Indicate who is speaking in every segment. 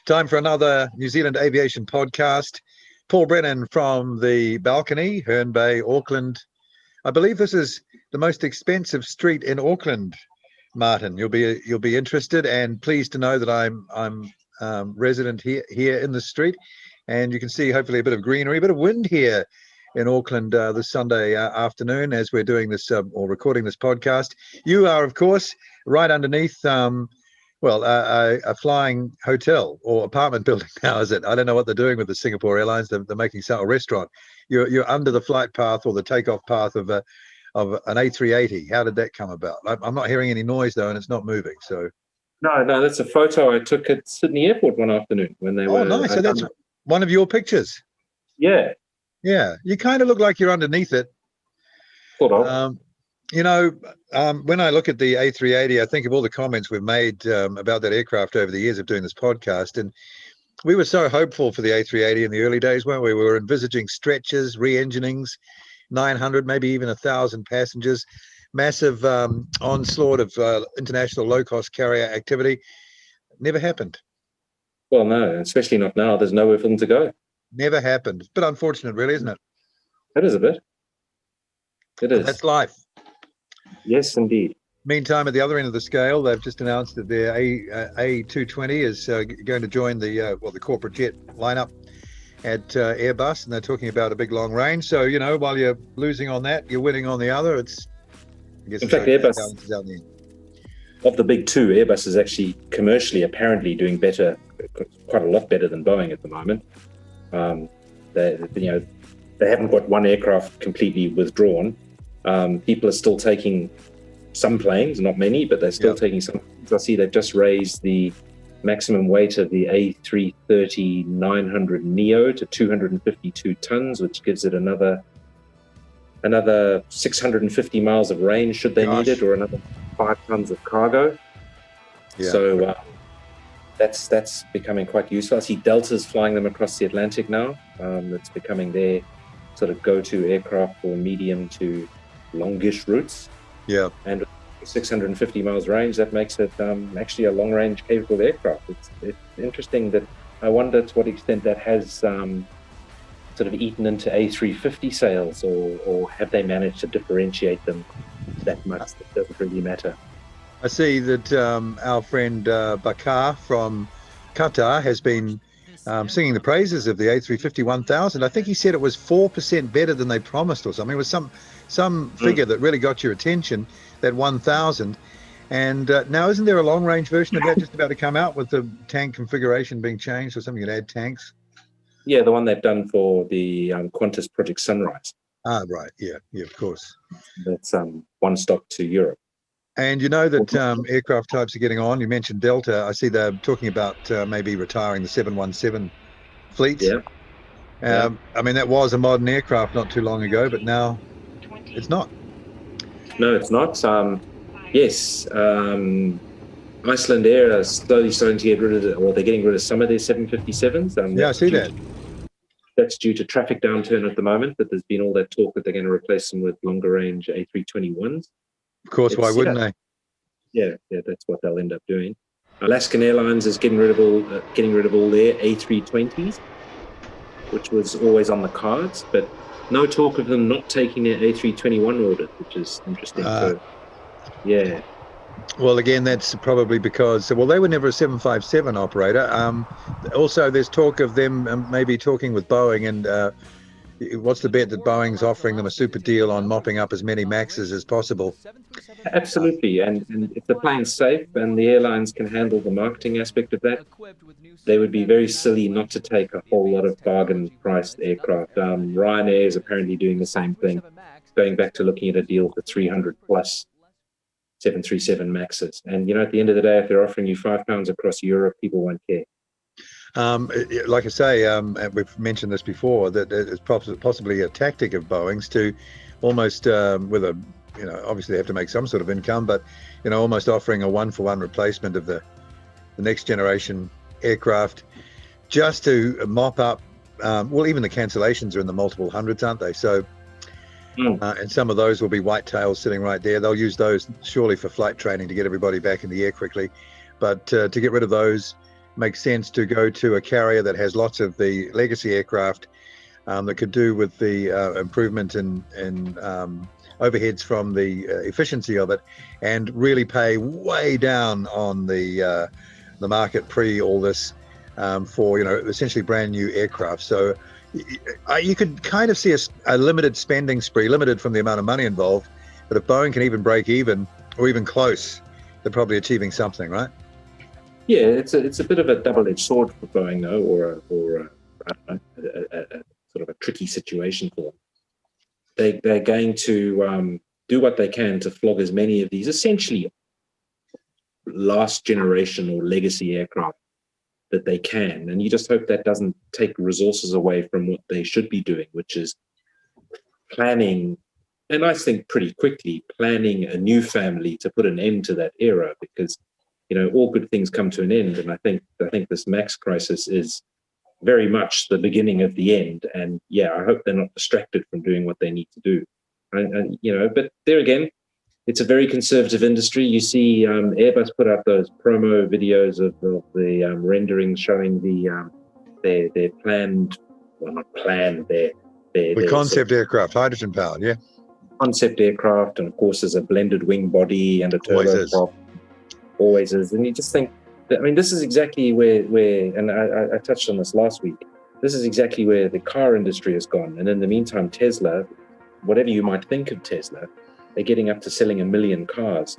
Speaker 1: Time for another New Zealand Aviation Podcast. Paul Brennan from the balcony, Herne Bay, Auckland. I believe this is the most expensive street in Auckland, Martin. You'll be interested and pleased to know that I'm resident here in the street, and you can see hopefully a bit of greenery, a bit of wind here in Auckland this Sunday afternoon as we're doing this or recording this podcast. You are, of course, right underneath a flying hotel or apartment building now, is it? I don't know what they're doing with the Singapore Airlines. They're making some a restaurant. You're under the flight path or the takeoff path of an A380. How did that come about? I'm not hearing any noise though, and it's not moving. So
Speaker 2: no, that's a photo I took at Sydney Airport one afternoon when they were.
Speaker 1: Oh, nice. So that's one of your pictures.
Speaker 2: Yeah.
Speaker 1: You kind of look like you're underneath it.
Speaker 2: Sort of.
Speaker 1: When I look at the A380, I think of all the comments we've made about that aircraft over the years of doing this podcast. And we were so hopeful for the A380 in the early days, weren't we? We were envisaging stretches, re-enginings, 900, maybe even 1,000 passengers, massive onslaught of international low-cost carrier activity. Never happened.
Speaker 2: Well, no, especially not now. There's nowhere for them to go.
Speaker 1: Never happened. But unfortunate, really, isn't it?
Speaker 2: It is a bit. It is.
Speaker 1: That's life.
Speaker 2: Yes, indeed.
Speaker 1: Meantime, at the other end of the scale, they've just announced that their A220 is going to join the corporate jet lineup at Airbus, and they're talking about a big long range. So, while you're losing on that, you're winning on the other. In
Speaker 2: fact, Airbus, of the big two, Airbus is actually commercially apparently doing better, quite a lot better than Boeing at the moment. They haven't got one aircraft completely withdrawn. People are still taking some planes, not many, but they're still taking some. I see they've just raised the maximum weight of the A330-900 Neo to 252 tons, which gives it another 650 miles of range should they need it, or another 5 tons of cargo. So that's becoming quite useful. I see Delta's flying them across the Atlantic now. It's becoming their sort of go-to aircraft for medium to longish routes. And 650 miles range, that makes it actually a long-range capable aircraft. It's interesting that I wonder to what extent that has sort of eaten into A350 sales, or have they managed to differentiate them that much that doesn't really matter.
Speaker 1: I see that our friend Bakar from Qatar has been singing the praises of the A350-1000. I think he said it was 4% better than they promised or something. It was some figure that really got your attention, that 1000. And now isn't there a long-range version of that just about to come out with the tank configuration being changed or something? You can add tanks?
Speaker 2: Yeah, the one they've done for the Qantas Project Sunrise.
Speaker 1: Ah, right. Yeah, of course.
Speaker 2: That's one stop to Europe.
Speaker 1: And you know that aircraft types are getting on. You mentioned Delta. I see they're talking about maybe retiring the 717 fleet. I mean, that was a modern aircraft not too long ago, but now it's not.
Speaker 2: No, it's not. Iceland Air are slowly starting to get rid of they're getting rid of some of their 757s.
Speaker 1: I see that.
Speaker 2: That's due to traffic downturn at the moment, but there's been all that talk that they're going to replace them with longer range A321s.
Speaker 1: Of course, why wouldn't they?
Speaker 2: Yeah, that's what they'll end up doing. Alaskan Airlines is getting rid of all their A320s, which was always on the cards, but no talk of them not taking their A321 order, which is interesting.
Speaker 1: Well, again, that's probably because they were never a 757 operator. Also, there's talk of them maybe talking with Boeing, and what's the bet that Boeing's offering them a super deal on mopping up as many Maxes as possible?
Speaker 2: Absolutely, and if the plane's safe and the airlines can handle the marketing aspect of that, they would be very silly not to take a whole lot of bargain-priced aircraft. Ryanair is apparently doing the same thing, going back to looking at a deal for 300-plus 737 Maxes. And, at the end of the day, if they're offering you £5 across Europe, people won't care.
Speaker 1: Like I say, we've mentioned this before, that it's possibly a tactic of Boeing's to almost, obviously they have to make some sort of income, but, almost offering a one-for-one replacement of the next generation aircraft just to mop up, even the cancellations are in the multiple hundreds, aren't they? So, and some of those will be white tails sitting right there. They'll use those surely for flight training to get everybody back in the air quickly. But to get rid of those makes sense to go to a carrier that has lots of the legacy aircraft that could do with the improvement in overheads from the efficiency of it, and really pay way down on the market pre all this for essentially brand new aircraft. So you could kind of see a limited spending spree, limited from the amount of money involved. But if Boeing can even break even or even close, they're probably achieving something, right?
Speaker 2: Yeah, it's a bit of a double-edged sword for Boeing, though, or I don't know, a sort of a tricky situation for them. They're going to do what they can to flog as many of these essentially last generation or legacy aircraft that they can, and you just hope that doesn't take resources away from what they should be doing, which is planning, and I think pretty quickly planning a new family to put an end to that era, because all good things come to an end, and I think this MAX crisis is very much the beginning of the end. And yeah, I hope they're not distracted from doing what they need to do. And but there again, it's a very conservative industry. You see Airbus put out those promo videos of the renderings showing their planned, well, not planned, their
Speaker 1: concept aircraft, hydrogen powered, yeah.
Speaker 2: Concept aircraft, and of course there's a blended wing body and a turboprop. Always is. And you just think that, this is exactly where and I touched on this last week, this is exactly where the car industry has gone. And in the meantime, Tesla, whatever you might think of Tesla, they're getting up to selling 1 million cars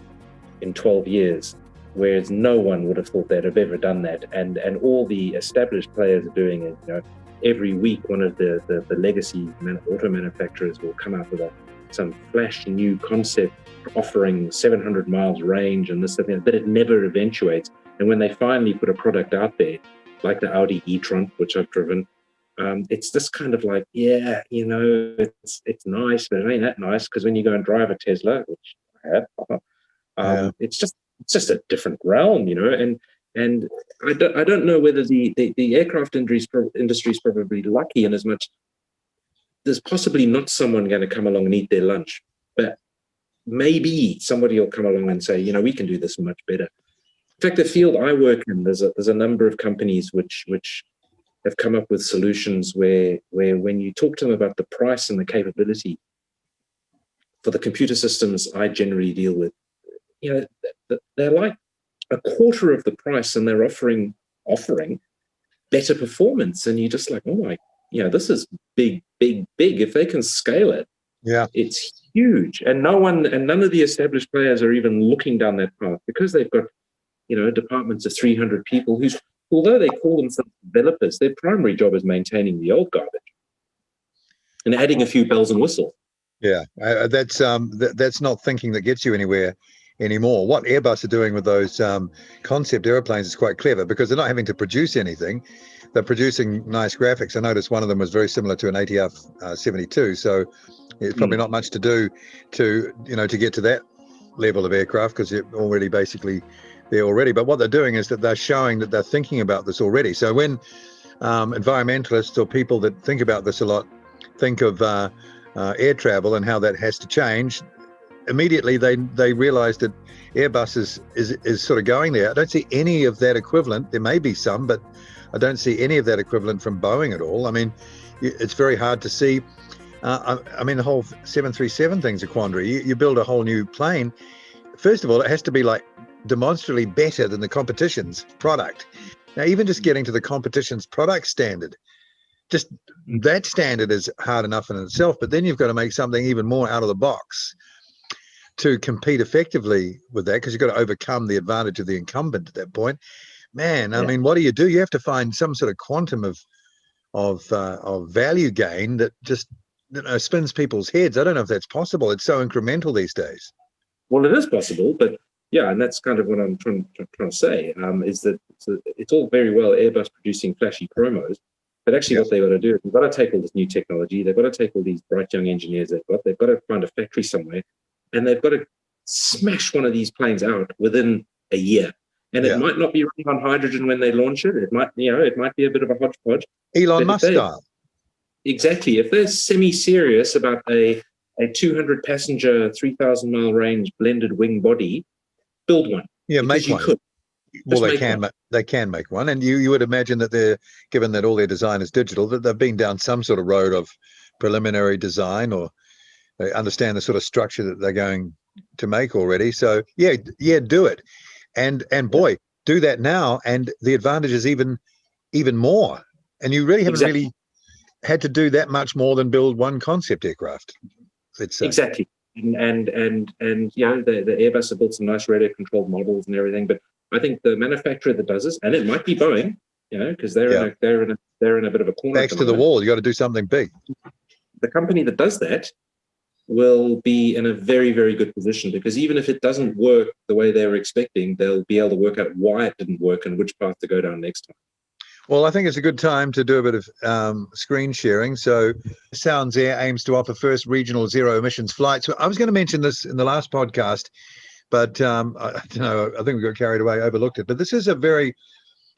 Speaker 2: in 12 years, whereas no one would have thought they'd have ever done that. And all the established players are doing it. Every week one of the legacy auto manufacturers will come out with some flash new concept offering 700 miles range and this and that, but it never eventuates. And when they finally put a product out there, like the Audi e-tron, which I've driven, it's just kind of like, it's nice, but it ain't that nice, because when you go and drive a Tesla, which I have, it's just a different realm, and I don't know whether the aircraft industry is probably lucky in as much there's possibly not someone going to come along and eat their lunch, but maybe somebody will come along and say, we can do this much better. In fact, the field I work in, there's a number of companies which have come up with solutions where when you talk to them about the price and the capability for the computer systems I generally deal with, they're like a quarter of the price, and they're offering better performance. And you're just like, oh my, this is big. If they can scale it, it's huge. And none of the established players are even looking down that path, because they've got, departments of 300 people who's, although they call themselves developers, their primary job is maintaining the old garbage and adding a few bells and whistles.
Speaker 1: Yeah, that's not thinking that gets you anywhere anymore. What Airbus are doing with those concept airplanes is quite clever, because they're not having to produce anything. They're producing nice graphics. I noticed one of them was very similar to an ATR 72, so it's probably not much to do to get to that level of aircraft, because you're already basically there already. But what they're doing is that they're showing that they're thinking about this already. So when environmentalists or people that think about this a lot think of air travel and how that has to change, immediately they realize that Airbus is sort of going there. I don't see any of that equivalent. There may be some, but I don't see any of that equivalent from Boeing at all. It's very hard to see. The whole 737 thing's a quandary. You build a whole new plane. First of all, it has to be like demonstrably better than the competition's product. Now, even just getting to the competition's product standard, just that standard is hard enough in itself, but then you've got to make something even more out of the box to compete effectively with that, because you've got to overcome the advantage of the incumbent at that point. Man, what do? You have to find some sort of quantum of value gain that just spins people's heads. I don't know if that's possible. It's so incremental these days.
Speaker 2: Well, it is possible, but yeah, and that's kind of what I'm trying to say, is that it's all very well Airbus producing flashy promos, but actually what they've got to do is they've got to take all this new technology, they've got to take all these bright young engineers they've got to find a factory somewhere, and they've got to smash one of these planes out within a year. And it might not be running on hydrogen when they launch it. It might be a bit of a hodgepodge.
Speaker 1: Elon Musk style.
Speaker 2: Exactly. If they're semi-serious about a 200-passenger, 3,000-mile range blended wing body, build one.
Speaker 1: Yeah, make one. Could. Well, they can make one, and you would imagine that they're, given that all their design is digital, that they've been down some sort of road of preliminary design, or they understand the sort of structure that they're going to make already. So yeah, do it, and boy, do that now, and the advantage is even more. And you really haven't really had to do that much more than build one concept aircraft. Let's say.
Speaker 2: Exactly. And you know, the Airbus have built some nice radio controlled models and everything, but I think the manufacturer that does this, and it might be Boeing, you know, because they're in a bit of a corner.
Speaker 1: Backs to the wall. You got to do something big.
Speaker 2: The company that does that will be in a very, very good position, because even if it doesn't work the way they were expecting, they'll be able to work out why it didn't work and which path to go down next time.
Speaker 1: Well, I think it's a good time to do a bit of screen sharing. So Sounds Air aims to offer first regional zero emissions flights. I was going to mention this in the last podcast, but I don't know, I think we got carried away, overlooked it. But this is a very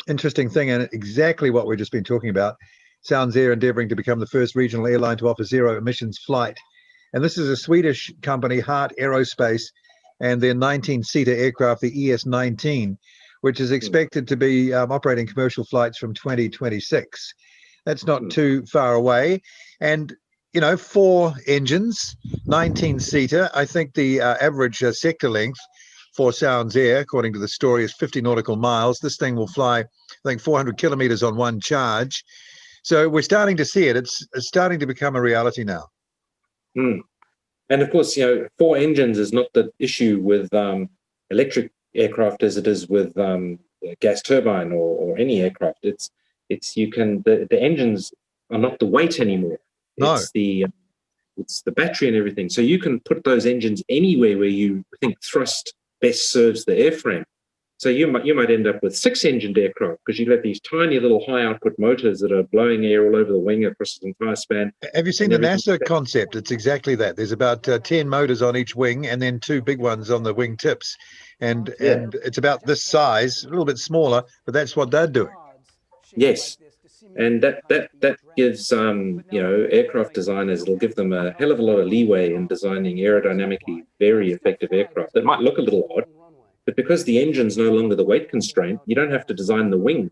Speaker 1: interesting thing, and exactly what we've just been talking about. Sounds Air endeavouring to become the first regional airline to offer zero emissions flight. And this is a Swedish company, Heart Aerospace, and their 19-seater aircraft, the ES-19, which is expected to be operating commercial flights from 2026. That's not too far away. And, you know, 4 engines, 19-seater. I think the average sector length for Sounds Air, according to the story, is 50 nautical miles. This thing will fly, I think, 400 kilometres on one charge. So we're starting to see it. It's starting to become a reality now.
Speaker 2: And of course, you know, 4 engines is not the issue with electric aircraft as it is with gas turbine or any aircraft. It's the engines are not the weight anymore.
Speaker 1: No.
Speaker 2: It's the battery and everything. So you can put those engines anywhere where you think thrust best serves the airframe. So you might end up with 6-engined aircraft, because you have these tiny little high output motors that are blowing air all over the wing across the entire span.
Speaker 1: Have you seen the NASA concept? It's exactly that. There's about 10 motors on each wing, and then 2 big ones on the wing tips. And it's about this size, a little bit smaller, but that's what they're doing.
Speaker 2: Yes. And that gives aircraft designers, it'll give them a hell of a lot of leeway in designing aerodynamically very effective aircraft. That might look a little odd, but because the engine's no longer the weight constraint, you don't have to design the wing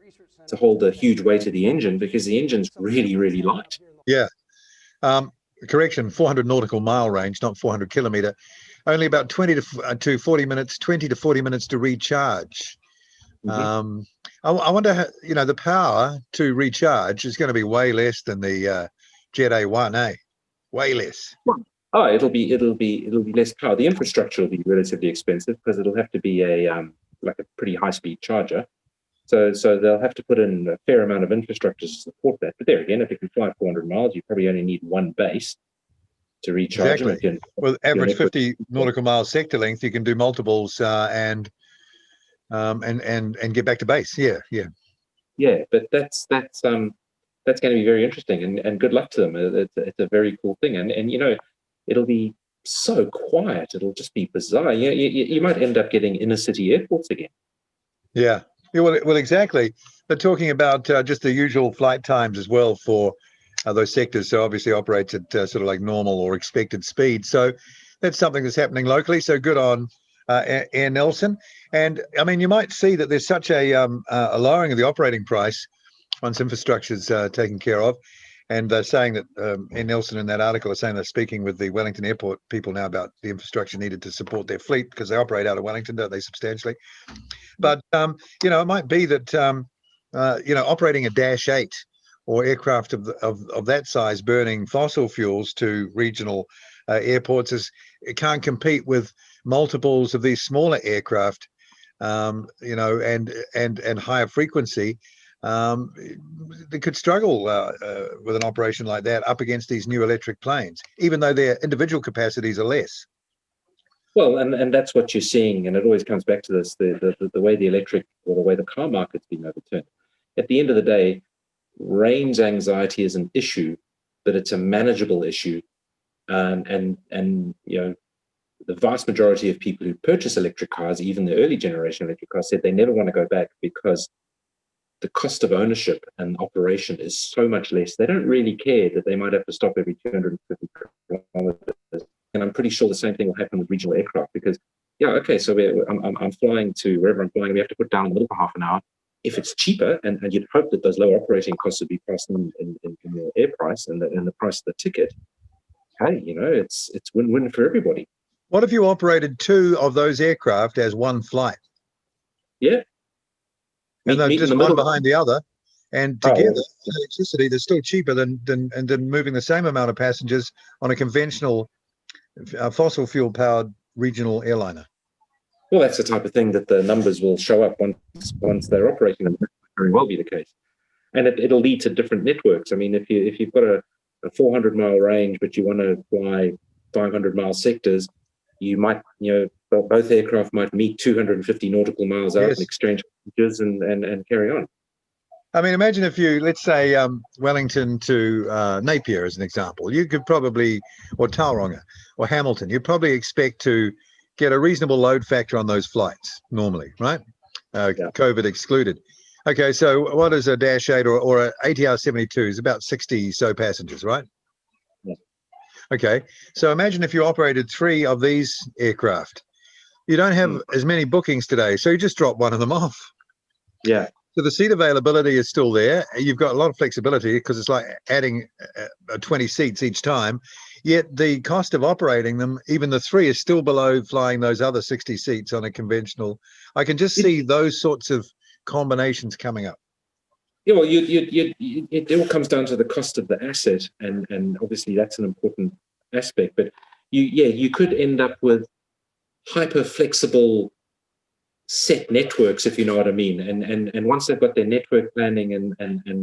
Speaker 2: to hold the huge weight of the engine, because the engine's really, really light.
Speaker 1: Yeah. Correction, 400 nautical mile range, not 400 kilometre. Only about 20 to 40 minutes to recharge. I wonder how, you know, the power to recharge is going to be way less than the Jet A1, way less.
Speaker 2: Oh, it'll be less power. The infrastructure will be relatively expensive, because it'll have to be a pretty high speed charger. So they'll have to put in a fair amount of infrastructure to support that. But there again, if you can fly 400 miles, you probably only need one base to recharge.
Speaker 1: Exactly. With average 50 nautical miles sector length, you can do multiples and get back to base. Yeah.
Speaker 2: But that's going to be very interesting, and good luck to them. It's a very cool thing, and you know, it'll be so quiet. It'll just be bizarre. You might end up getting inner city airports again.
Speaker 1: Yeah. Well, exactly. But talking about just the usual flight times as well for those sectors, so obviously operates at sort of like normal or expected speed. So that's something that's happening locally. So good on Air Nelson. And I mean, you might see that there's such a lowering of the operating price once infrastructure is taken care of. And they're saying that Air Nelson in that article are saying they're speaking with the Wellington Airport people now about the infrastructure needed to support their fleet, because they operate out of Wellington, don't they, substantially? But, you know, it might be that, operating a Dash 8 or aircraft of that size burning fossil fuels to regional airports it can't compete with multiples of these smaller aircraft, and higher frequency. They could struggle with an operation like that up against these new electric planes, even though their individual capacities are less.
Speaker 2: Well, and that's what you're seeing, and it always comes back to this: the way the electric or the way the car market's been overturned. At the end of the day, range anxiety is an issue, but it's a manageable issue, and you know, the vast majority of people who purchase electric cars, even the early generation electric cars, said they never want to go back, because the cost of ownership and operation is so much less. They don't really care that they might have to stop every 250 kilometers. And I'm pretty sure the same thing will happen with regional aircraft, because okay, so I'm flying to wherever I'm flying. We have to put down in the middle for half an hour. If it's cheaper, and you'd hope that those lower operating costs would be passed in the air price and the price of the ticket, hey, it's win-win for everybody.
Speaker 1: What if you operated 2 of those aircraft as one flight?
Speaker 2: Yeah.
Speaker 1: And they're just one behind the other, and together, electricity, they're still cheaper than moving the same amount of passengers on a conventional fossil fuel powered regional airliner.
Speaker 2: Well, that's the type of thing that the numbers will show up once they're operating them. That might very well be the case, and it'll lead to different networks. I mean, if you've got a 400-mile range, but you want to fly 500-mile sectors, you might, both aircraft might meet 250 nautical miles out and exchange messages and carry on.
Speaker 1: I mean, imagine if you, let's say, Wellington to Napier as an example. You could probably, or Tauranga, or Hamilton, you'd probably expect to get a reasonable load factor on those flights normally, right? COVID excluded. Okay, so what is a Dash 8 or a ATR 72 is about 60 so passengers, right?
Speaker 2: Yeah.
Speaker 1: Okay, so imagine if you operated 3 of these aircraft. You don't have as many bookings today, so you just drop one of them off.
Speaker 2: Yeah.
Speaker 1: So the seat availability is still there. You've got a lot of flexibility because it's like adding 20 seats each time. Yet the cost of operating them, even the 3, is still below flying those other 60 seats on a conventional. I can just see those sorts of combinations coming up.
Speaker 2: Yeah, well, it all comes down to the cost of the asset, and obviously that's an important aspect. But you could end up with hyper flexible set networks, if you know what I mean. And once they've got their network planning and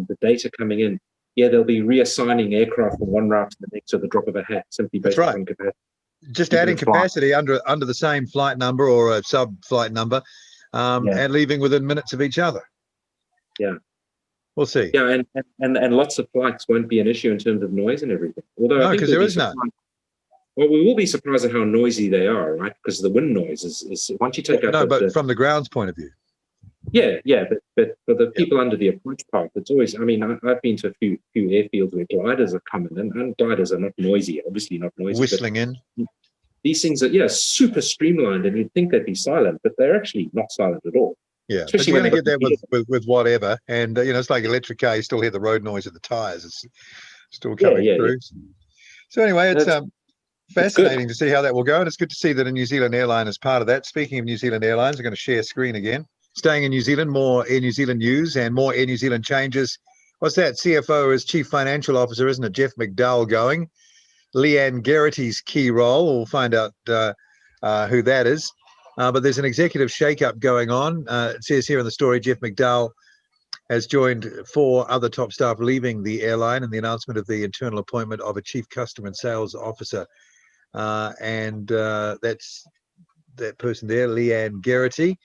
Speaker 2: the data coming in, they'll be reassigning aircraft from one route to the next at the drop of a hat, simply based on capacity.
Speaker 1: Just adding capacity under the same flight number or a sub-flight number, and leaving within minutes of each other.
Speaker 2: Yeah.
Speaker 1: We'll see.
Speaker 2: Yeah, and lots of flights won't be an issue in terms of noise and everything. Although I think
Speaker 1: because there is none.
Speaker 2: Well, we will be surprised at how noisy they are, right? Because the wind noise is once you take out.
Speaker 1: But from the ground's point of view.
Speaker 2: Yeah, but for the people under the approach path, it's always. I mean, I've been to a few airfields where gliders are coming in, and gliders are not noisy, obviously not noisy.
Speaker 1: Whistling in.
Speaker 2: These things are super streamlined, and you'd think they'd be silent, but they're actually not silent at all.
Speaker 1: Yeah, especially when you get that with whatever, and it's like electric car. You still hear the road noise of the tires. It's still coming through. Yeah. So anyway, it's fascinating to see how that will go, and it's good to see that a New Zealand airline is part of that. Speaking of New Zealand airlines, I'm going to share screen again. Staying in New Zealand, more Air New Zealand news and more Air New Zealand changes. What's that? CFO is Chief Financial Officer, isn't it? Jeff McDowell going. Leanne Garrity's key role. We'll find out who that is. But there's an executive shakeup going on. It says here in the story, Jeff McDowell has joined 4 other top staff leaving the airline in the announcement of the internal appointment of a Chief Customer and Sales Officer. And that's that person there, Leanne Garrity.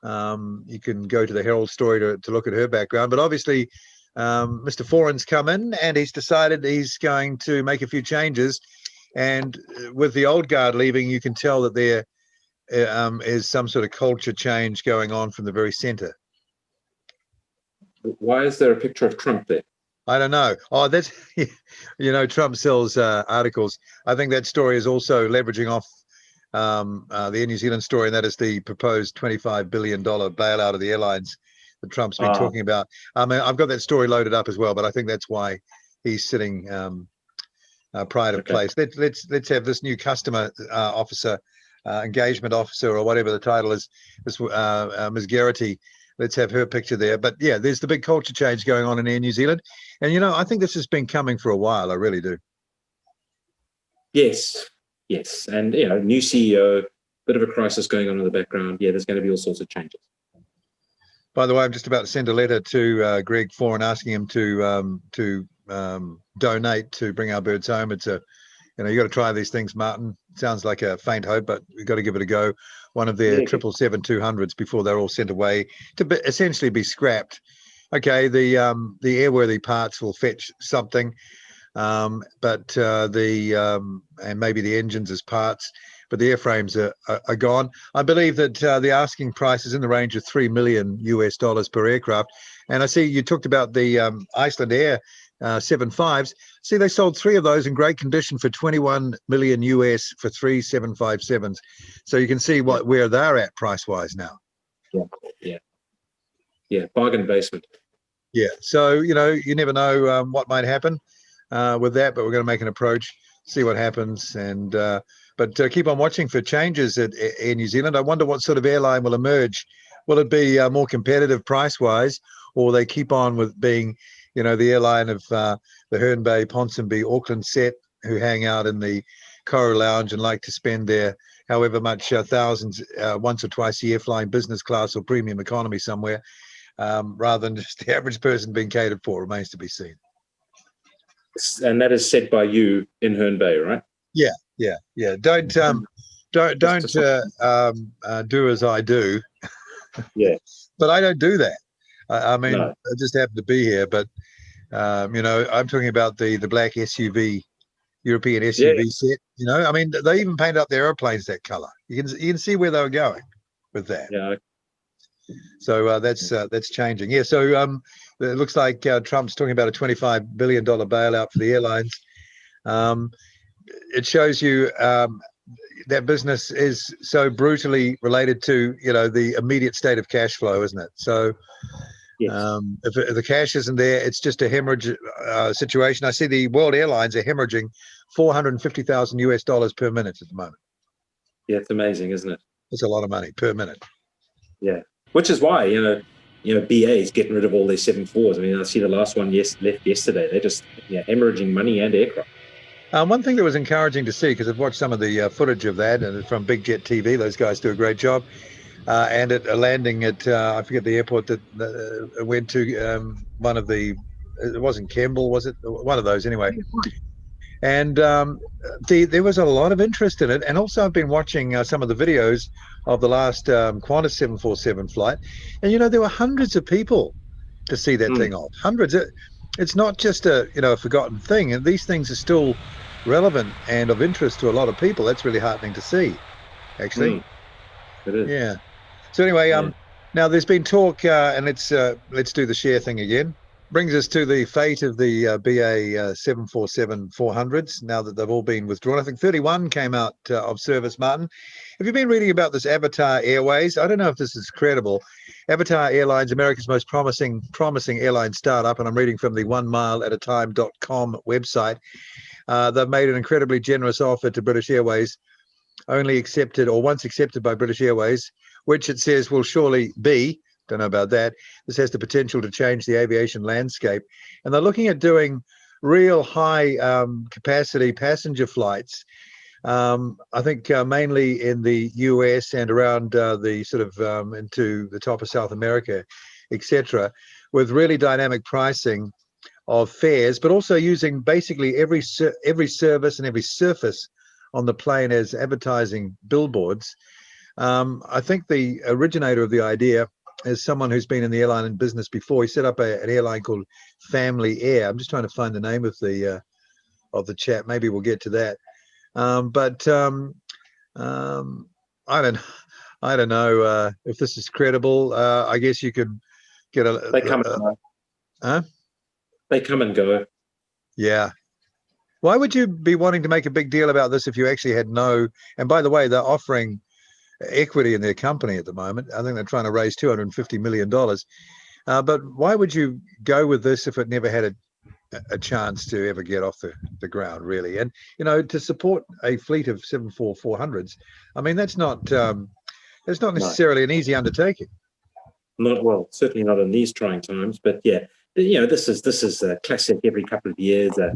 Speaker 1: You can go to the Herald story to look at her background. But obviously, Mr. Foran's come in and he's decided he's going to make a few changes. And with the old guard leaving, you can tell that there is some sort of culture change going on from the very center.
Speaker 2: Why is there a picture of Trump there?
Speaker 1: I don't know. Oh, that's, Trump sells articles. I think that story is also leveraging off the Air New Zealand story, and that is the proposed $25 billion bailout of the airlines that Trump's been talking about. I mean, I've got that story loaded up as well, but I think that's why he's sitting pride of place. Let's have this new customer officer, engagement officer, or whatever the title is, Ms. Garrity. Let's have her picture there. But yeah, there's the big culture change going on in Air New Zealand. And, I think this has been coming for a while. I really do.
Speaker 2: Yes. And, new CEO, bit of a crisis going on in the background. Yeah, there's going to be all sorts of changes.
Speaker 1: By the way, I'm just about to send a letter to Greg Foran asking him to donate to bring our birds home. It's you got to try these things, Martin. It sounds like a faint hope, but we've got to give it a go. One of their 777-200s before they're all sent away to essentially be scrapped. Okay, the airworthy parts will fetch something, but and maybe the engines as parts, but the airframes are gone. I believe that the asking price is in the range of $3 million US per aircraft. And I see you talked about the Iceland Air 75s. See, they sold 3 of those in great condition for $21 million US for 3 757s. So you can see where they're at price-wise now.
Speaker 2: Yeah, bargain basement.
Speaker 1: Yeah, so, you never know what might happen with that, but we're going to make an approach, see what happens, and but keep on watching for changes at Air New Zealand. I wonder what sort of airline will emerge. Will it be more competitive price-wise, or they keep on with being, the airline of the Herne Bay, Ponsonby, Auckland set, who hang out in the Coral Lounge and like to spend their however much thousands once or twice a year flying business class or premium economy somewhere, rather than just the average person being catered for? Remains to be seen.
Speaker 2: And that is set by you in Herne Bay, right?
Speaker 1: Yeah. Don't do as I do.
Speaker 2: Yeah.
Speaker 1: But I don't do that. I mean,
Speaker 2: No.
Speaker 1: I just happen to be here. But I'm talking about the black SUV, European SUV set. I mean, they even painted up their airplanes that color. You can see where they were going with that.
Speaker 2: Yeah.
Speaker 1: So that's changing. Yeah. So it looks like Trump's talking about a $25 billion bailout for the airlines. It shows you that business is so brutally related to the immediate state of cash flow, isn't it? So
Speaker 2: yes.
Speaker 1: If the cash isn't there, it's just a hemorrhage situation. I see the world airlines are hemorrhaging $450,000 US per minute at the moment.
Speaker 2: Yeah, it's amazing, isn't it?
Speaker 1: It's a lot of money per minute.
Speaker 2: Yeah, which is why BA is getting rid of all their 747s. I mean, I see the last one left yesterday. They're just hemorrhaging money and aircraft.
Speaker 1: One thing that was encouraging to see, because I've watched some of the footage of that, and from Big Jet TV, those guys do a great job. And at a landing at, I forget the airport that went to, one of the, it wasn't Campbell, was it? One of those anyway. And there was a lot of interest in it. And also I've been watching some of the videos of the last Qantas 747 flight. And, there were hundreds of people to see that thing off. Hundreds. It's not just a forgotten thing, and these things are still relevant and of interest to a lot of people. That's really heartening to see, actually.
Speaker 2: It is.
Speaker 1: Yeah. So anyway, now there's been talk, and let's do the share thing again. Brings us to the fate of the BA 747-400s. Now that they've all been withdrawn, I think 31 came out of service. Martin, have you been reading about this Avatar Airways? I don't know if this is credible. Avatar Airlines, America's most promising airline startup, and I'm reading from the onemileatatime.com website. They've made an incredibly generous offer to British Airways, only accepted or once accepted by British Airways, which it says will surely be. Don't know about that. This has the potential to change the aviation landscape. And they're looking at doing real high capacity passenger flights. I think mainly in the US and around the sort of into the top of South America, etc., with really dynamic pricing of fares, but also using basically every service and every surface on the plane as advertising billboards. I think the originator of the idea is someone who's been in the airline business before. He set up an airline called Family Air. I'm just trying to find the name of the chap. Maybe we'll get to that. But I don't know if this is credible. I guess you could get a.
Speaker 2: They come and go.
Speaker 1: Huh?
Speaker 2: They come and go.
Speaker 1: Yeah. Why would you be wanting to make a big deal about this if you actually had no? And by the way, they're offering equity in their company at the moment. I think they're trying to raise $250 million. But why would you go with this if it never had a chance to ever get off the ground, really? And to support a fleet of 747-400s, I mean, that's not necessarily an easy undertaking.
Speaker 2: Not well, certainly not in these trying times. But yeah, this is a classic. Every couple of years, a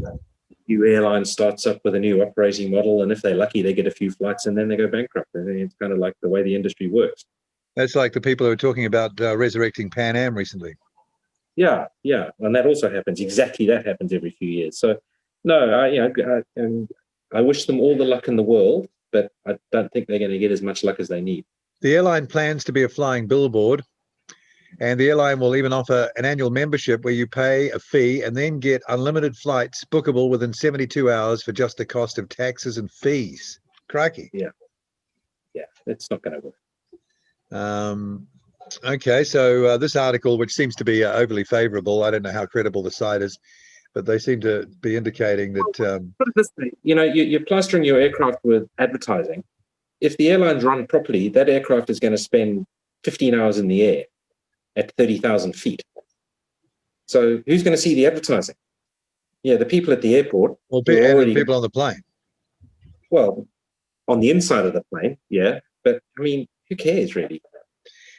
Speaker 2: new airline starts up with a new operating model, and if they're lucky, they get a few flights and then they go bankrupt. I think it's kind of like the way the industry works. That's
Speaker 1: like the people who are talking about resurrecting Pan Am recently.
Speaker 2: Yeah, and that also happens. Exactly, that happens every few years. So, no, I wish them all the luck in the world, but I don't think they're going to get as much luck as they need.
Speaker 1: The airline plans to be a flying billboard, and the airline will even offer an annual membership where you pay a fee and then get unlimited flights bookable within 72 hours for just the cost of taxes and fees. Crikey.
Speaker 2: Yeah, it's not going to work.
Speaker 1: Okay, so this article, which seems to be overly favorable, I don't know how credible the site is, but they seem to be indicating that.
Speaker 2: Put it this way, you're plastering your aircraft with advertising. If the airlines run properly, that aircraft is going to spend 15 hours in the air at 30,000 feet. So who's going to see the advertising? Yeah, the people at the airport.
Speaker 1: Well, and the people on the plane.
Speaker 2: Well, on the inside of the plane, yeah. But, I mean, who cares, really?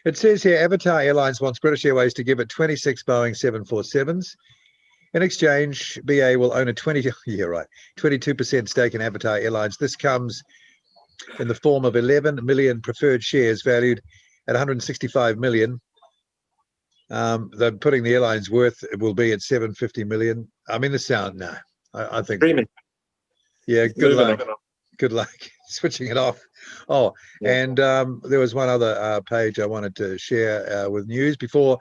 Speaker 1: It says here, Avatar Airlines wants British Airways to give it 26 Boeing 747s. In exchange, BA will own a 22% stake in Avatar Airlines. This comes in the form of 11 million preferred shares valued at 165 million. They're putting the airline's worth, it will be at 750 million. I mean, I think.
Speaker 2: Dreaming.
Speaker 1: Yeah, good luck. Good luck switching it off. Oh, yeah. And there was one other page I wanted to share with news before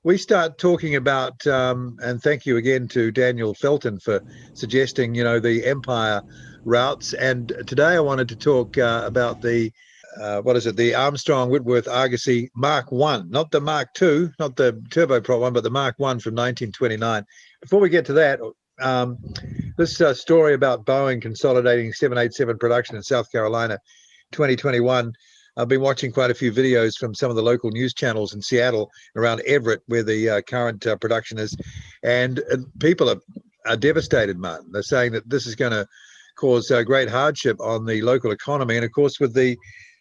Speaker 1: we start talking about, and thank you again to Daniel Felton for suggesting, the Empire routes. And today I wanted to talk about the, the Armstrong Whitworth Argosy Mark 1, not the Mark 2, not the turboprop one, but the Mark 1 from 1929. Before we get to that, this story about Boeing consolidating 787 production in South Carolina 2021. I've been watching quite a few videos from some of the local news channels in Seattle, around Everett, where the current production is. And people are devastated, Martin. They're saying that this is going to cause great hardship on the local economy. And of course, with the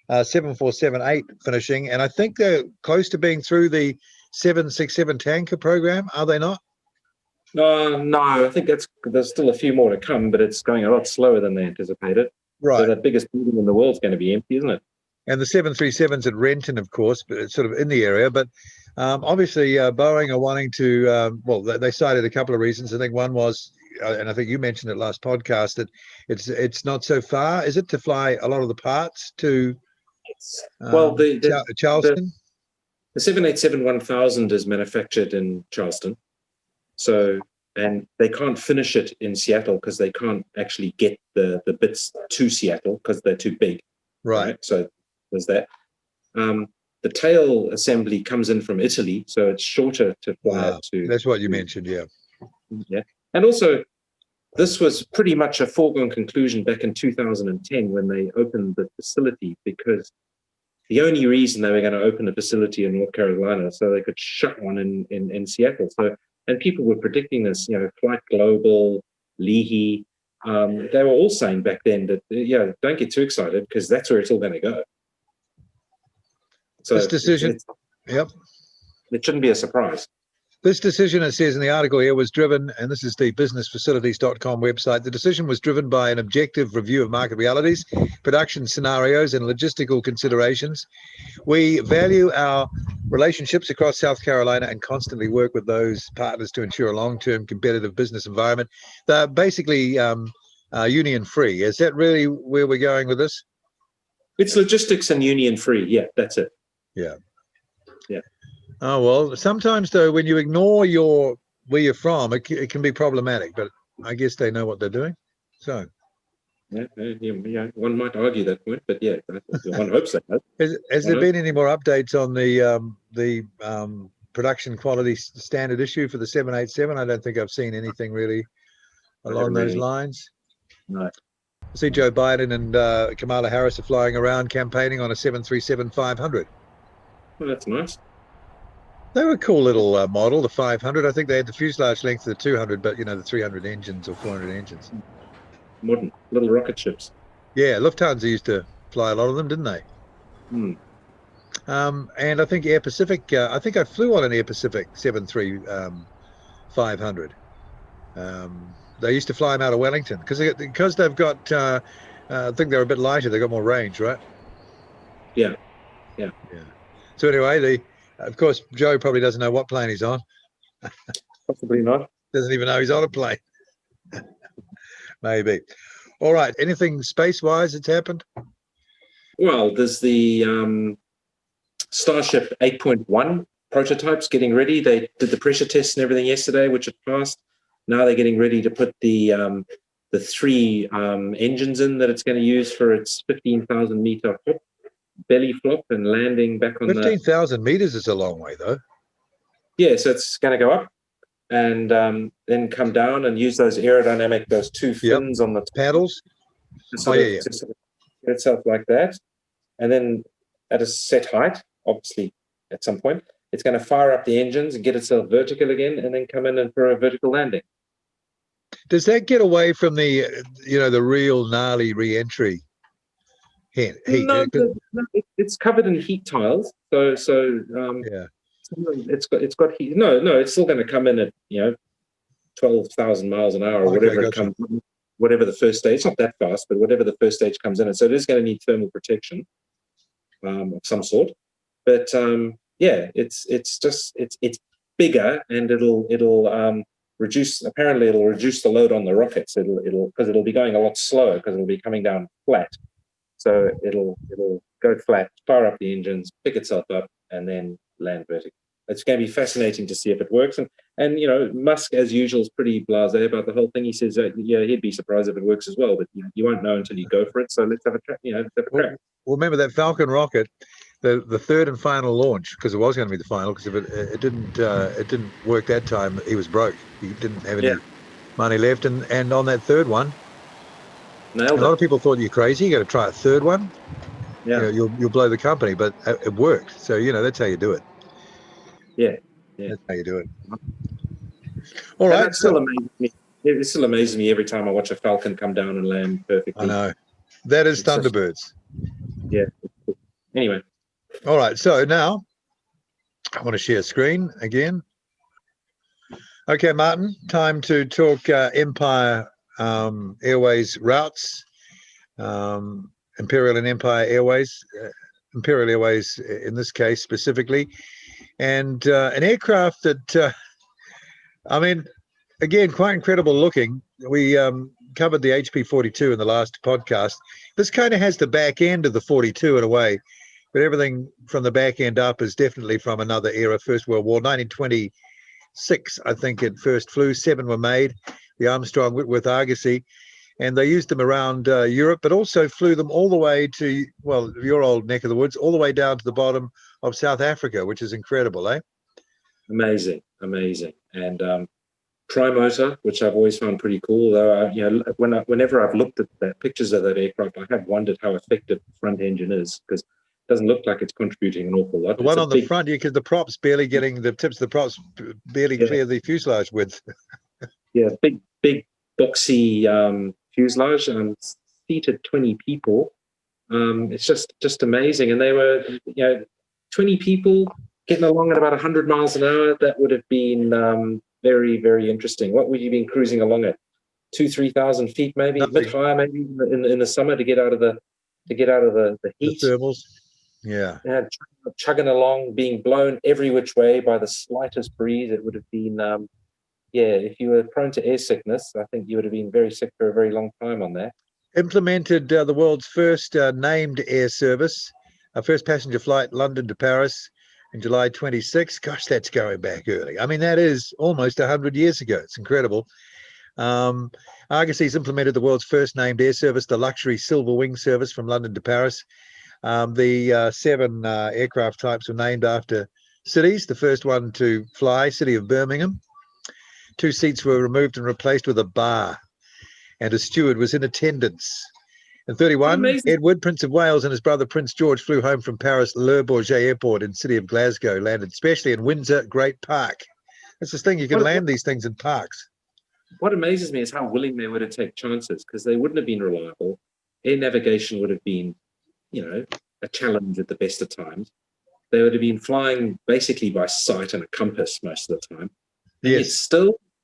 Speaker 1: 747-8 finishing, and I think they're close to being through the 767 tanker program, are they not?
Speaker 2: No, I think there's still a few more to come, but it's going a lot slower than they anticipated.
Speaker 1: Right.
Speaker 2: So that biggest building in the world is going to be empty, isn't it?
Speaker 1: And the 737s at Renton, of course, but it's sort of in the area. But obviously, Boeing are wanting to, they cited a couple of reasons. I think one was, and I think you mentioned it last podcast, that it's not so far, is it, to fly a lot of the parts to Charleston?
Speaker 2: The 787-1000 is manufactured in Charleston. So, and they can't finish it in Seattle because they can't actually get the bits to Seattle because they're too big.
Speaker 1: Right.
Speaker 2: So there's that. The tail assembly comes in from Italy, so it's shorter to fly to.
Speaker 1: That's what you mentioned, yeah.
Speaker 2: Yeah. And also, this was pretty much a foregone conclusion back in 2010 when they opened the facility, because the only reason they were going to open a facility in North Carolina so they could shut one in Seattle. So, and people were predicting this, Flight Global, Leahy, they were all saying back then that, don't get too excited because that's where it's all going to go. So
Speaker 1: this decision,
Speaker 2: it shouldn't be a surprise.
Speaker 1: This decision, it says in the article here, was driven, and this is the businessfacilities.com website, the decision was driven by an objective review of market realities, production scenarios, and logistical considerations. We value our relationships across South Carolina and constantly work with those partners to ensure a long-term competitive business environment. They're basically union-free. Is that really where we're going with this?
Speaker 2: It's logistics and union-free. Yeah, that's it.
Speaker 1: Yeah.
Speaker 2: Yeah.
Speaker 1: Oh, well, sometimes, though, when you ignore where you're from, it can be problematic, but I guess they know what they're doing. So.
Speaker 2: Yeah, one might argue that point, but yeah, one hopes that.
Speaker 1: Has there been any more updates on the production quality standard issue for the 787? I don't think I've seen anything really along those lines.
Speaker 2: No.
Speaker 1: I see Joe Biden and Kamala Harris are flying around campaigning on a 737-500.
Speaker 2: Well, that's nice.
Speaker 1: They were a cool little model, the 500. I think they had the fuselage length of the 200, but, the 300 engines or 400 engines.
Speaker 2: Modern little rocket ships.
Speaker 1: Yeah, Lufthansa used to fly a lot of them, didn't they?
Speaker 2: Hmm.
Speaker 1: And I think Air Pacific, I think I flew on an Air Pacific 737-500. They used to fly them out of Wellington because they've got, I think they're a bit lighter. They've got more range, right?
Speaker 2: Yeah.
Speaker 1: So anyway, of course, Joe probably doesn't know what plane he's on.
Speaker 2: Possibly not.
Speaker 1: Doesn't even know he's on a plane. Maybe. All right. Anything space-wise that's happened?
Speaker 2: Well, there's the Starship 8.1 prototypes getting ready. They did the pressure tests and everything yesterday, which had passed. Now they're getting ready to put the 3 engines in that it's going to use for its 15,000 meter belly flop and landing back on
Speaker 1: 15,000 meters is a long way, though.
Speaker 2: Yeah, so it's going to go up. and then come down and use those two fins on the
Speaker 1: paddles
Speaker 2: to sort of get itself like that. And then at a set height, obviously at some point, it's going to fire up the engines and get itself vertical again, and then come in and for a vertical landing.
Speaker 1: Does that get away from the, the real gnarly re-entry?
Speaker 2: No, it's covered in heat tiles. It's got heat. No, it's still going to come in at 12,000 miles an hour or whatever it comes. Whatever the first stage, it's not that fast, but whatever the first stage comes in, and so it is going to need thermal protection of some sort. But it's bigger, and it'll reduce. Apparently, it'll reduce the load on the rockets. It'll be going a lot slower because it'll be coming down flat. So it'll go flat, fire up the engines, pick itself up, and then land vertically. It's going to be fascinating to see if it works. And Musk, as usual, is pretty blasé about the whole thing. He says, he'd be surprised if it works as well, but you won't know until you go for it. So let's have a crack.
Speaker 1: Well, remember that Falcon rocket, the third and final launch, because it was going to be the final, because if it didn't work that time, he was broke. He didn't have any money left, and on that third one, a lot of people thought you're crazy. You got to try a third one. Yeah, you'll blow the company, but it worked. So that's how you do it.
Speaker 2: Yeah.
Speaker 1: That's how you do it. All right.
Speaker 2: It still amazes me every time I watch a Falcon come down and land perfectly.
Speaker 1: I know. That is Thunderbirds.
Speaker 2: Anyway.
Speaker 1: All right. So now I want to share screen again. Okay, Martin, time to talk Empire Airways routes, Imperial and Empire Airways, Imperial Airways in this case specifically, and an aircraft that, again, quite incredible looking. We covered the HP-42 in the last podcast. This kind of has the back end of the 42 in a way, but everything from the back end up is definitely from another era, First World War. 1926, I think it first flew. 7 were made, the Armstrong Whitworth Argosy, and they used them around Europe, but also flew them all the way to, your old neck of the woods, all the way down to the bottom of South Africa, which is incredible, eh?
Speaker 2: Amazing. And tri-motor, which I've always found pretty cool, though. Whenever I've looked at the pictures of that aircraft, I have wondered how effective the front engine is, because it doesn't look like it's contributing an awful lot.
Speaker 1: The one on the front, because the props barely getting, the tips of the props barely clear the fuselage width.
Speaker 2: big boxy fuselage, seated 20 people. It's just amazing. And they were 20 people getting along at about 100 miles an hour. That would have been very, very interesting. What would you been cruising along at? 2,000-3,000 feet, maybe.
Speaker 1: Nothing.
Speaker 2: A bit higher, maybe in the summer to get out of the heat.
Speaker 1: The thermals. Yeah.
Speaker 2: Chugging along, being blown every which way by the slightest breeze. It would have been if you were prone to air sickness, I think you would have been very sick for a very long time on that.
Speaker 1: Implemented the world's first named air service, first passenger flight London to Paris in July 26. Gosh, that's going back early. That is almost 100 years ago. It's incredible. Argosy's implemented the world's first named air service, the luxury Silver Wing service from London to Paris. The 7 aircraft types were named after cities. The first one to fly, city of Birmingham. 2 seats were removed and replaced with a bar, and a steward was in attendance. In 1931, Edward, Prince of Wales, and his brother Prince George flew home from Paris Le Bourget Airport in the city of Glasgow, landed especially in Windsor Great Park. That's this thing, you can land these things in parks.
Speaker 2: What amazes me is how willing they were to take chances, because they wouldn't have been reliable. Air navigation would have been, a challenge at the best of times. They would have been flying basically by sight and a compass most of the time. And
Speaker 1: yes.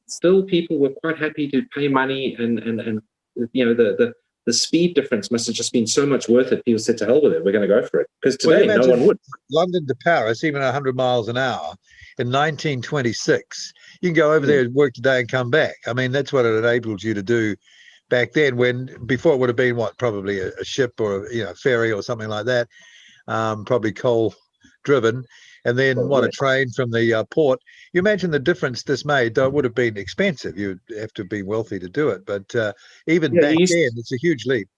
Speaker 2: Still people were quite happy to pay money, and the speed difference must have just been so much worth it. People said, to hell with it, we're going to go for it. Because today, no one would.
Speaker 1: London to Paris, even 100 miles an hour, in 1926, you can go over there and work today and come back. That's what it enabled you to do back then, before it would have been probably a ship or a ferry or something like that, probably coal driven. And then a train from the port. You imagine the difference this made, though it would have been expensive. You'd have to be wealthy to do it. But even back then, it's a huge leap.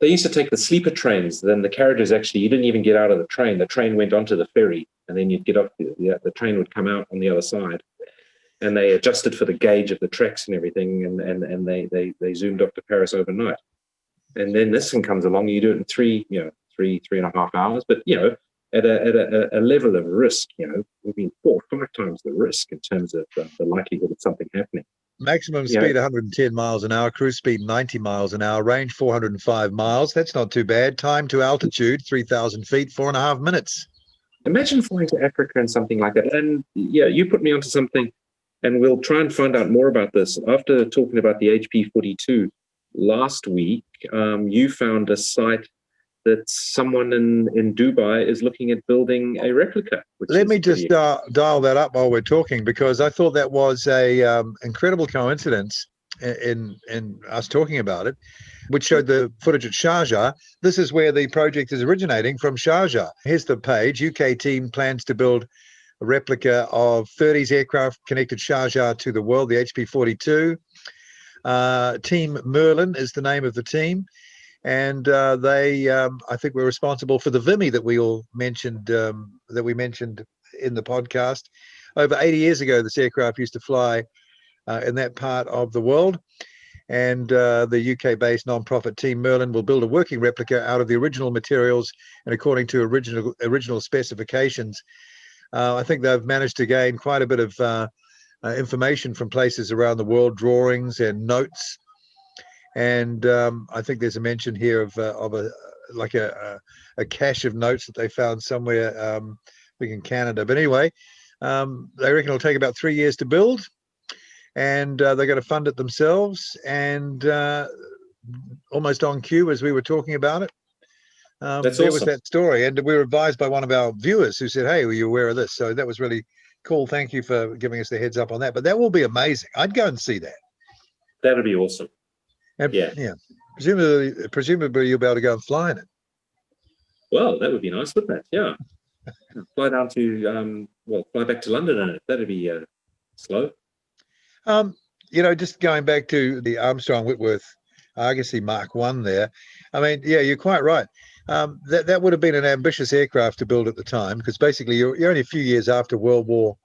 Speaker 2: They used to take the sleeper trains. Then the carriages, actually, you didn't even get out of the train. The train went onto the ferry, and then you'd get off. The train would come out on the other side. and they adjusted for the gauge of the tracks and everything, and they zoomed up to Paris overnight. And then this one comes along, you do it in three and a half hours, but at a level of risk, we've been 4 or 5 times the risk in terms of the likelihood of something happening.
Speaker 1: Maximum speed 110 miles an hour, cruise speed 90 miles an hour, range 405 miles. That's not too bad. Time to altitude 3,000 feet, 4.5 minutes.
Speaker 2: Imagine flying to Africa and something like that. And you put me onto something, and we'll try and find out more about this. After talking about the HP-42 last week, you found a site that someone in Dubai is looking at building a replica.
Speaker 1: Let me just dial that up while we're talking, because I thought that was a incredible coincidence in us talking about it, which showed the footage at Sharjah. This is where the project is originating, from Sharjah. Here's the page. UK team plans to build a replica of 30s aircraft connected Sharjah to the world, the HP-42. Team Merlin is the name of the team. And they, I think, were responsible for the Vimy that we all mentioned, that we mentioned in the podcast. Over 80 years ago, this aircraft used to fly in that part of the world. And the UK-based non-profit Team Merlin will build a working replica out of the original materials and according to original specifications. I think they've managed to gain quite a bit of information from places around the world, drawings and notes. And I think there's a mention here of a cache of notes that they found somewhere, I think in Canada. But anyway, they reckon it'll take about 3 years to build, and they're going to fund it themselves. And almost on cue, as we were talking about it, there was that story. And we were advised by one of our viewers who said, "Hey, were you aware of this?" So that was really cool. Thank you for giving us the heads up on that. But that will be amazing. I'd go and see that.
Speaker 2: That would be awesome.
Speaker 1: And, yeah. Presumably you'll be able to go and fly in it.
Speaker 2: Well, that would be nice, wouldn't it? Yeah. Fly down to fly back to London in it. That'd be slow.
Speaker 1: Just going back to the Armstrong Whitworth Argosy Mark 1 there. I mean, yeah, you're quite right. That would have been an ambitious aircraft to build at the time, because basically you're only a few years after World War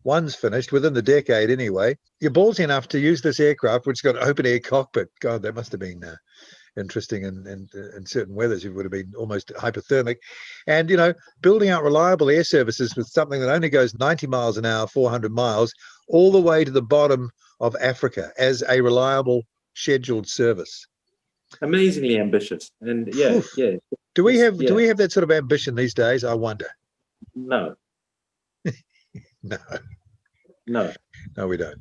Speaker 1: I's finished, within the decade anyway. You're ballsy enough to use this aircraft, which has got an open-air cockpit. God, that must have been interesting in certain weathers. It would have been almost hypothermic. And, building out reliable air services with something that only goes 90 miles an hour, 400 miles, all the way to the bottom of Africa as a reliable scheduled service.
Speaker 2: Amazingly ambitious. And yeah.
Speaker 1: Do we have that sort of ambition these days? I wonder.
Speaker 2: No. No, we don't.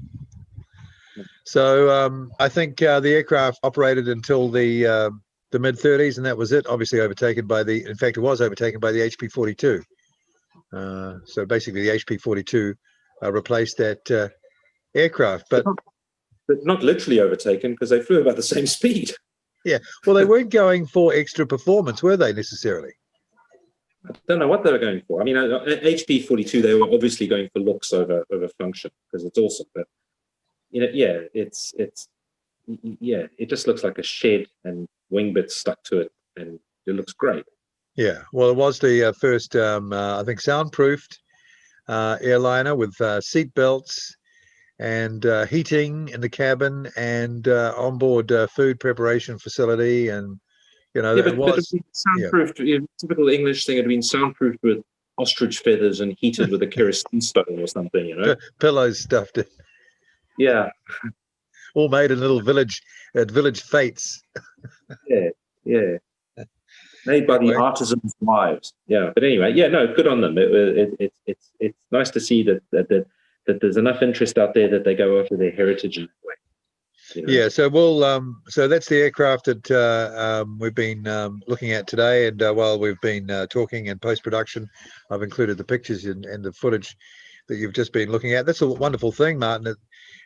Speaker 1: So I think the aircraft operated until the mid-30s, and that was it. Obviously overtaken by in fact, it was overtaken by the HP-42. So basically, the HP-42 replaced that aircraft, but
Speaker 2: not literally overtaken, because they flew about the same speed.
Speaker 1: Yeah, well, they weren't going for extra performance, were they necessarily?
Speaker 2: I don't know what they were going for. I mean, HP-42, they were obviously going for looks over function, because it's awesome. But it just looks like a shed and wing bits stuck to it, and it looks great. Yeah,
Speaker 1: well, it was the first, I think, soundproofed airliner with seat belts and heating in the cabin and onboard food preparation facility, and it was
Speaker 2: soundproofed. Typical English thing had been soundproofed with ostrich feathers and heated with a kerosene stone or something.
Speaker 1: Pillows stuffed in.
Speaker 2: Yeah,
Speaker 1: all made in little village fetes.
Speaker 2: Yeah. Made by the artisans' wives. Yeah, but anyway, good on them. It's nice to see that there's enough interest out there that they go after their heritage in that way.
Speaker 1: Yeah, so so that's the aircraft that we've been looking at today, and while we've been talking in post-production, I've included the pictures and the footage that you've just been looking at. That's a wonderful thing, Martin.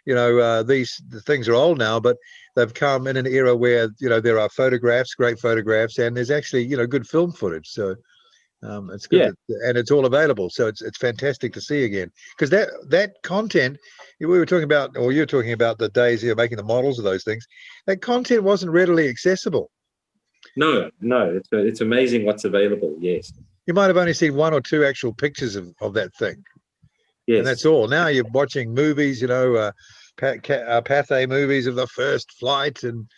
Speaker 1: The things are old now, but they've come in an era where there are photographs, great photographs, and there's actually good film footage. So it's good, and it's all available. So it's fantastic to see again, because that content we were talking about, or you were talking about the days you're making the models of those things. That content wasn't readily accessible.
Speaker 2: No, it's amazing what's available. Yes,
Speaker 1: you might have only seen 1 or 2 actual pictures of that thing. And that's all. Now you're watching movies, Pathé movies of the first flight, and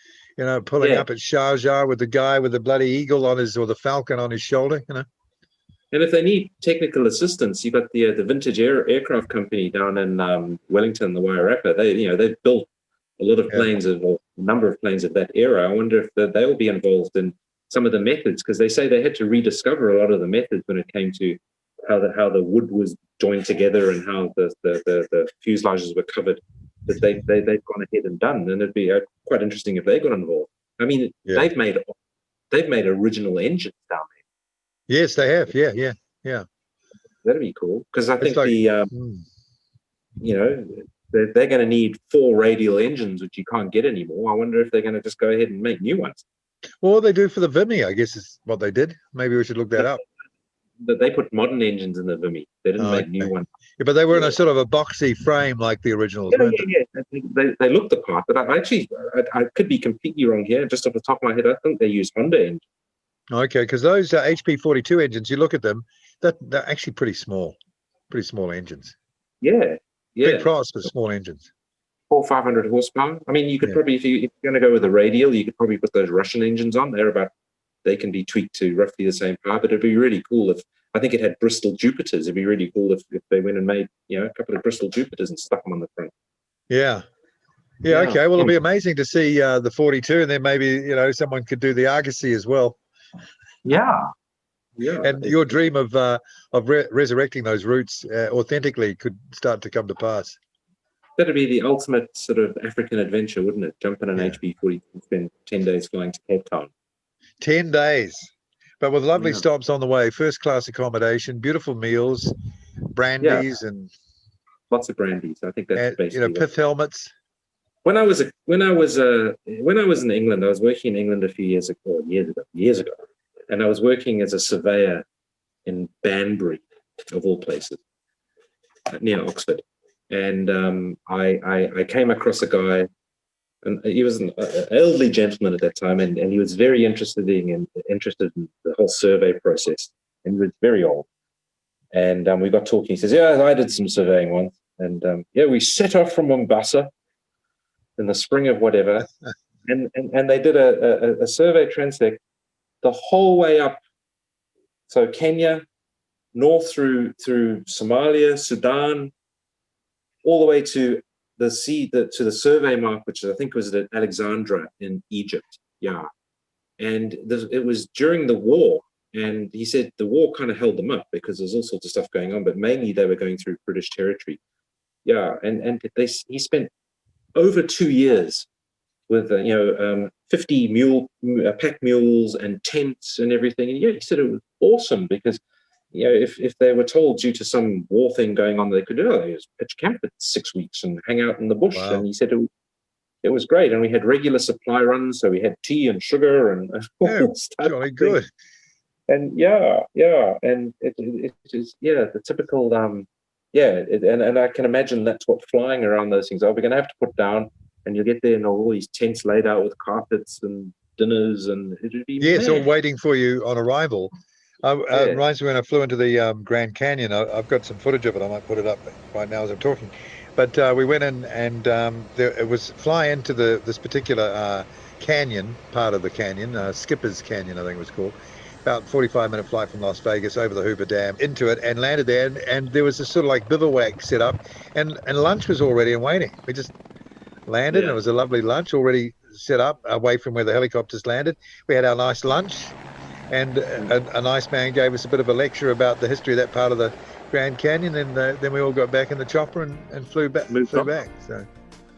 Speaker 1: pulling up at Sharjah with the guy with the bloody eagle on his, or the falcon on his shoulder.
Speaker 2: And if they need technical assistance, you've got the Vintage Aircraft Company down in Wellington, the Wairarapa. They've built a lot of planes or a number of planes of that era. I wonder if they will be involved in some of the methods, because they say they had to rediscover a lot of the methods when it came to how the wood was joined together and how the fuselages were covered. That they've gone ahead and done, and it'd be quite interesting if they got involved. I mean, they've made original engines down there.
Speaker 1: Yes, they have. Yeah.
Speaker 2: That'd be cool, because I think they're going to need 4 radial engines, which you can't get anymore. I wonder if they're going to just go ahead and make new ones.
Speaker 1: Well, what they do for the Vimy, I guess, is what they did. Maybe we should look that up.
Speaker 2: But they put modern engines in the Vimy. They didn't make new ones.
Speaker 1: Yeah, but they were in a sort of a boxy frame like the originals.
Speaker 2: They looked the part. But I could be completely wrong here. Just off the top of my head, I think they use Honda engines.
Speaker 1: Okay, because those HP42 engines, you look at them, they're actually pretty small engines.
Speaker 2: Yeah.
Speaker 1: Big price for small engines.
Speaker 2: 400-500 horsepower. I mean, you could probably, if you're going to go with a radial, you could probably put those Russian engines on. They can be tweaked to roughly the same power, but it'd be really cool if, I think it had Bristol Jupiters. It'd be really cool if they went and made, a couple of Bristol Jupiters and stuck them on the front. Yeah.
Speaker 1: Okay. Well, it'll be amazing to see the 42, and then maybe, someone could do the Argosy as well.
Speaker 2: Yeah.
Speaker 1: And your dream of resurrecting those routes authentically could start to come to pass.
Speaker 2: That'd be the ultimate sort of African adventure, wouldn't it? Jump in an HP40 and spend 10 days flying to Cape Town.
Speaker 1: 10 days, but with lovely stops on the way, first class accommodation, beautiful meals, brandies, and
Speaker 2: lots of brandies. I think that's basically
Speaker 1: pith helmets.
Speaker 2: When I was in England, I was working in England a few years ago, and I was working as a surveyor in Banbury, of all places, near Oxford. And I came across a guy, and he was an elderly gentleman at that time, and he was very interested in the whole survey process. And he was very old. And we got talking. He says, "Yeah, I did some surveying once." And we set off from Mombasa in the spring of whatever, and they did a survey transect the whole way up. So Kenya, north through Somalia, Sudan, all the way to the sea, to the survey mark, which I think was at Alexandria in Egypt. Yeah. And it was during the war. And he said the war kind of held them up because there's all sorts of stuff going on, but mainly they were going through British territory. Yeah. And he spent over 2 years with, 50 pack mules and tents and everything. And he said it was awesome because, if they were told due to some war thing going on, they could just pitch camp for 6 weeks and hang out in the bush. Wow. And he said it was great. And we had regular supply runs. So we had tea and sugar and all stuff.
Speaker 1: Jolly good.
Speaker 2: And and it is the typical and I can imagine that's what flying around those things are. We're going to have to put down, and you'll get there and all these tents laid out with carpets and dinners, and it would be
Speaker 1: it's all waiting for you on arrival. It reminds me when I flew into the Grand Canyon. I've got some footage of it. I might put it up right now as I'm talking. But we went in, and it was fly into this particular canyon, part of the canyon, Skipper's Canyon, I think it was called. About 45-minute flight from Las Vegas over the Hoover Dam into it, and landed there. And there was a sort of like bivouac set up, and lunch was already in waiting. We just landed, and it was a lovely lunch already set up away from where the helicopters landed. We had our nice lunch. And a nice man gave us a bit of a lecture about the history of that part of the Grand Canyon, and then we all got back in the chopper and flew back. So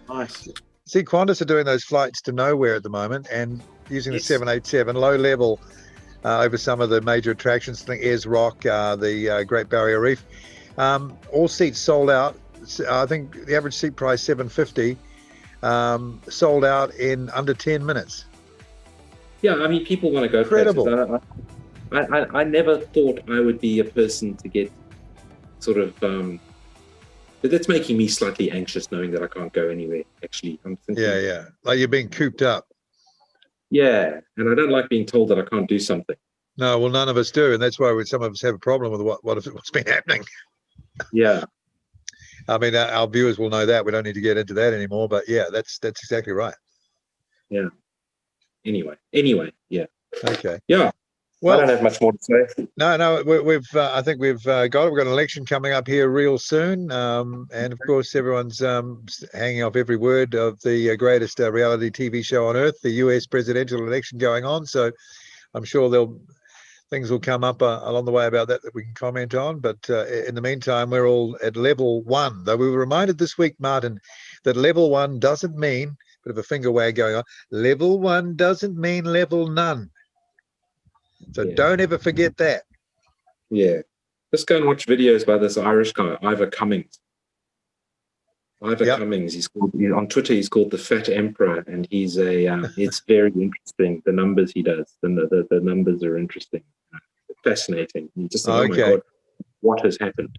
Speaker 2: nice.
Speaker 1: See, Qantas are doing those flights to nowhere at the moment, and using the 787 low level over some of the major attractions. I think Ayers Rock, the Great Barrier Reef, all seats sold out. I think the average seat price $750, sold out in under 10 minutes.
Speaker 2: Yeah, I mean, people want to go
Speaker 1: Incredible.
Speaker 2: places. I never thought I would be a person to get sort of... but that's making me slightly anxious knowing that I can't go anywhere, actually. I'm thinking...
Speaker 1: Yeah. Like you're being cooped up.
Speaker 2: Yeah, and I don't like being told that I can't do something.
Speaker 1: No, well, none of us do, and that's why some of us have a problem with what's been happening.
Speaker 2: Yeah.
Speaker 1: I mean, our viewers will know that. We don't need to get into that anymore. But yeah, that's exactly right.
Speaker 2: Yeah. Anyway, yeah.
Speaker 1: Okay.
Speaker 2: Yeah. Well, I don't have much more to say.
Speaker 1: No, we've I think we've got an election coming up here real soon, and of course everyone's hanging off every word of the greatest reality TV show on earth, the US presidential election going on. So I'm sure things will come up along the way about that we can comment on. But in the meantime, we're all at level 1. Though we were reminded this week, Martin, that level 1 doesn't mean, bit of a finger wag going on, level 1 doesn't mean level none. So don't ever forget that.
Speaker 2: Yeah. Just go and watch videos by this Irish guy, Ivor Cummings. Cummings. He's on Twitter. He's called the Fat Emperor, and he's it's very interesting. The numbers he does, the numbers are interesting, fascinating. You just think, oh my God, what has happened?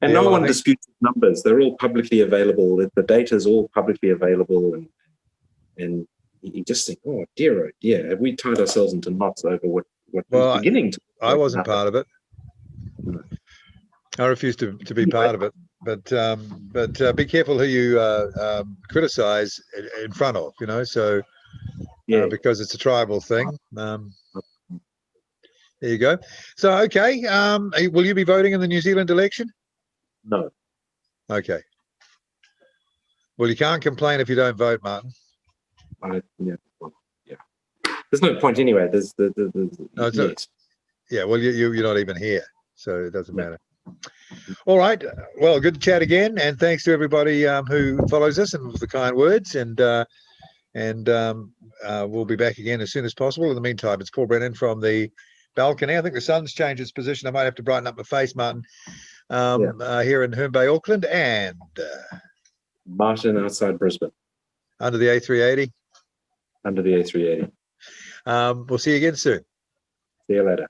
Speaker 2: And no one disputes numbers. They're all publicly available. The data is all publicly available, and you just think, oh dear, have we tied ourselves into knots over what was beginning to?
Speaker 1: I wasn't part of it. No. I refuse to be part of it. But be careful who you criticize in front of, so because it's a tribal thing. There you go. So, okay. Will you be voting in the New Zealand election?
Speaker 2: No.
Speaker 1: Okay. Well, you can't complain if you don't vote, Martin.
Speaker 2: There's no point anyway. There's
Speaker 1: yeah, well, you're not even here, so it doesn't matter. All right. Well, good to chat again, and thanks to everybody who follows us and for the kind words. And we'll be back again as soon as possible. In the meantime, it's Paul Brennan from the balcony. I think the sun's changed its position. I might have to brighten up my face, Martin, here in Herne Bay, Auckland, and
Speaker 2: Martin outside Brisbane.
Speaker 1: Under the A380.
Speaker 2: Under the A380.
Speaker 1: We'll see you again soon.
Speaker 2: See you later.